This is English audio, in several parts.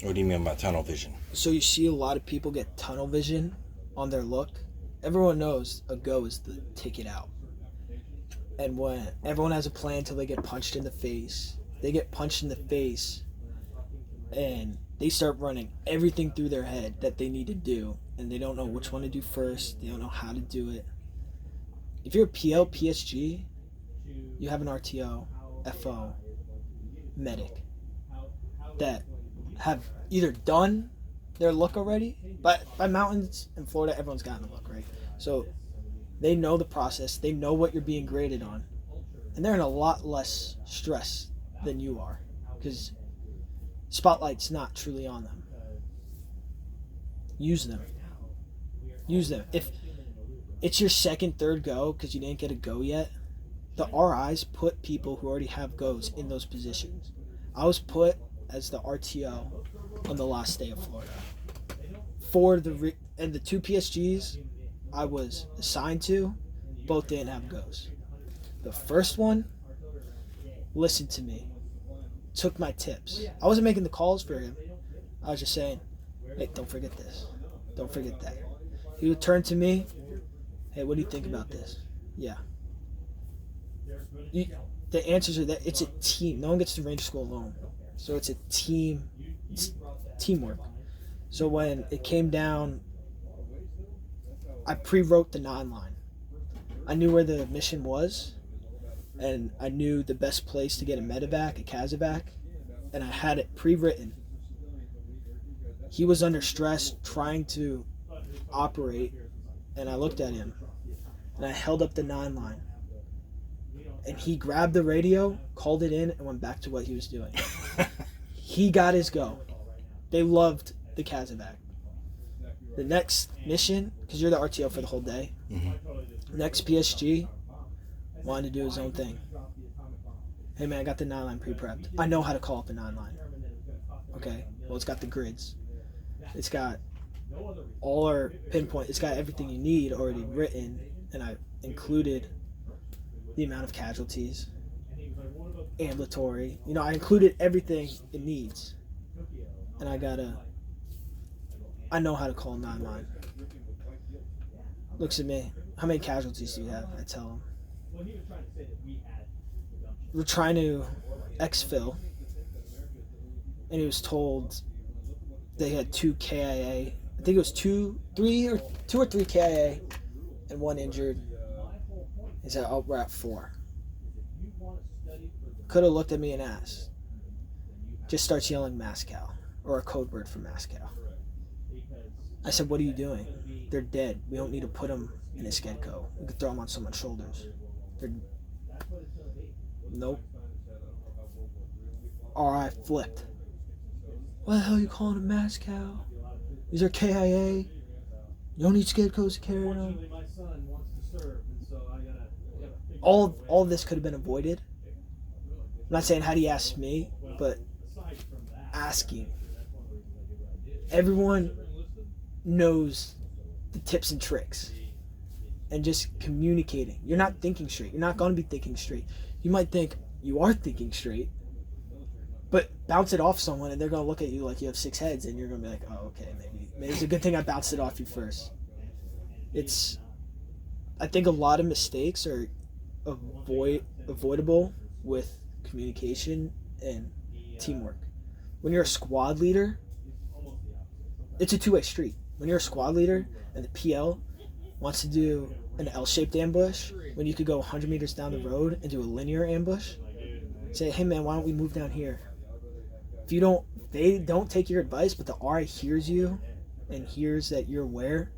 What do you mean by tunnel vision? So you see a lot of people get tunnel vision on their look. Everyone knows a go is the ticket out. And when everyone has a plan until they get punched in the face, they get punched in the face and they start running everything through their head that they need to do, and they don't know which one to do first. They don't know how to do it. If you're a PL, PSG, you have an RTO, FO, medic that have either done their look already. But by mountains in Florida, everyone's gotten a look, right? So they know the process. They know what you're being graded on. And they're in a lot less stress than you are because spotlight's not truly on them. Use them. Use them. If it's your second, third go because you didn't get a go yet, the RIs put people who already have goes in those positions. I was put as the RTO on the last day of Florida. And the two PSGs I was assigned to, both didn't have goes. The first one listened to me, took my tips. I wasn't making the calls for him. I was just saying, hey, don't forget this. Don't forget that. He would turn to me, hey, what do you think about this? Yeah. The answers are that it's a team. No one gets to Ranger School alone. So it's a team. It's teamwork. So when it came down, I pre-wrote the 9-line. I knew where the mission was, and I knew the best place to get a medevac, a casevac, and I had it pre-written. He was under stress trying to operate, and I looked at him, and I held up the 9-line. And he grabbed the radio, called it in, and went back to what he was doing. He got his go. They loved the casevac. The next mission, because you're the RTO for the whole day, next PSG wanted to do his own thing. Hey man, I got the 9-line pre-prepped. I know how to call up a 9-line. Okay, well it's got the grids. It's got all our pinpoint. It's got everything you need already written, and I included the amount of casualties, ambulatory. I included everything it needs. And I know how to call 9-line. Looks at me. How many casualties do you have? I tell him. We're trying to exfil, and he was told they had 2 KIA. I think it was two or three KIA and 1 injured. He said, oh, we're at 4. Could have looked at me and asked. Just starts yelling Mascal, or a code word for Mascal. I said, what are you doing? They're dead. We don't need to put them in a Skedco. We could throw them on someone's shoulders. Nope. RI flipped. What the hell are you calling a Mascal? These are KIA. You don't need Skedcos to carry them. All of this could have been avoided. I'm not saying how do you ask me, but asking. Everyone knows the tips and tricks. And just communicating. You're not thinking straight. You're not going to be thinking straight. You might think you are thinking straight, but bounce it off someone and they're going to look at you like you have 6 heads, and you're going to be like, oh, okay, maybe it's a good thing I bounced it off you first. I think a lot of mistakes are avoidable with communication and teamwork. When you're a squad leader, it's a two-way street. When you're a squad leader and the PL wants to do an L-shaped ambush, when you could go 100 meters down the road and do a linear ambush, say, hey man, why don't we move down here? If they don't take your advice, but the RI hears you and hears that you're aware,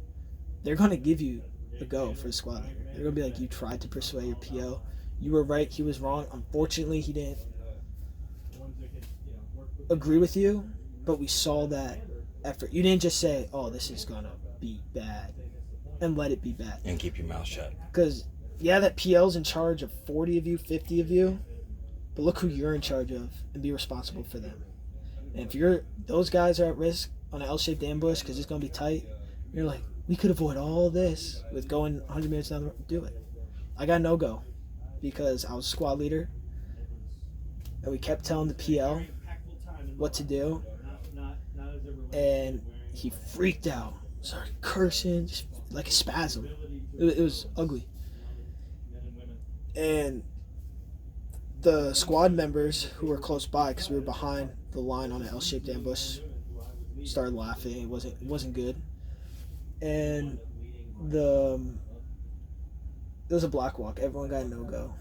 they're going to give you a go for the squad leader. They're going to be like, you tried to persuade your PO. You were right, he was wrong. Unfortunately, he didn't agree with you, but we saw that effort. You didn't just say, oh, this is going to be bad, and let it be bad. And keep your mouth shut. Because, yeah, that PL's in charge of 40 of you, 50 of you, but look who you're in charge of and be responsible for them. And if those guys are at risk on an L-shaped ambush because it's going to be tight, you're like, we could avoid all this with going 100 minutes down the road. Do it. I got no-go because I was squad leader, and we kept telling the PL what to do, and he freaked out, started cursing, just like a spasm. It was ugly. And the squad members who were close by, because we were behind the line on an L-shaped ambush, started laughing. It wasn't good. And it was a black walk. Everyone got a no-go.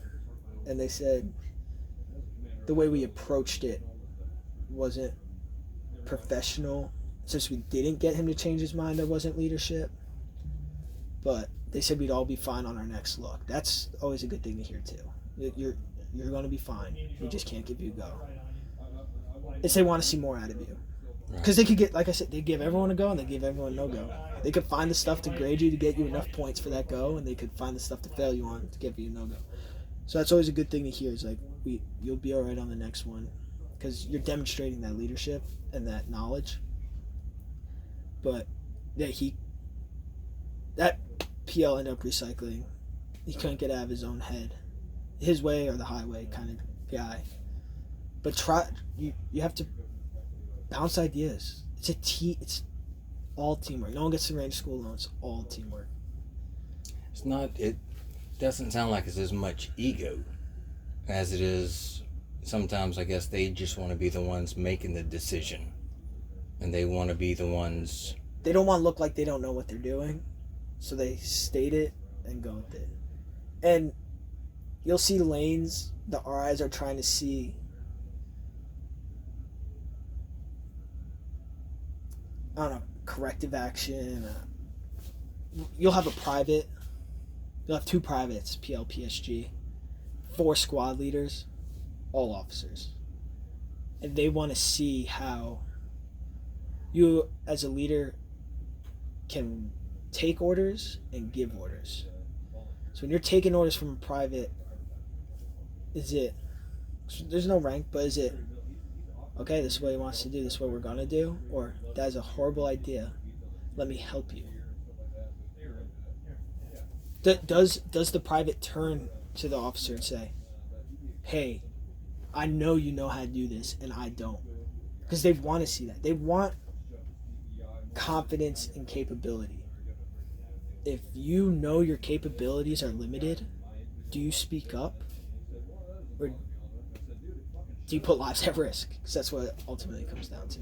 And they said the way we approached it wasn't professional. Since we didn't get him to change his mind, there wasn't leadership. But they said we'd all be fine on our next look. That's always a good thing to hear too. You're going to be fine. We just can't give you a go. It's they want to see more out of you. Because they could get, like I said, they give everyone a go and they give everyone no go. They could find the stuff to grade you to get you enough points for that go, and they could find the stuff to fail you on to give you a no go. So that's always a good thing to hear. Is like you'll be all right on the next one, because you're demonstrating that leadership and that knowledge. But yeah, that PL ended up recycling. He couldn't get out of his own head, his way or the highway kind of guy. But you have to bounce ideas. It's all teamwork. No one gets to range school alone. It's all teamwork. It doesn't sound like it's as much ego as it is. Sometimes I guess they just want to be the ones making the decision, and they want to be the ones. They don't want to look like they don't know what they're doing, so they state it and go with it. And you'll see lanes the RIs are trying to see. I don't know, corrective action. You'll have a private. You'll have 2 privates, PL, PSG, 4 squad leaders, all officers. And they want to see how you, as a leader, can take orders and give orders. So when you're taking orders from a private, there's no rank, but is it, okay, this is what he wants to do, this is what we're going to do? Or, that is a horrible idea, let me help you. Does the private turn to the officer and say, hey, I know you know how to do this and I don't? Because they want to see that. They want confidence and capability. If you know your capabilities are limited, do you speak up? Or do you put lives at risk? Because that's what it ultimately comes down to.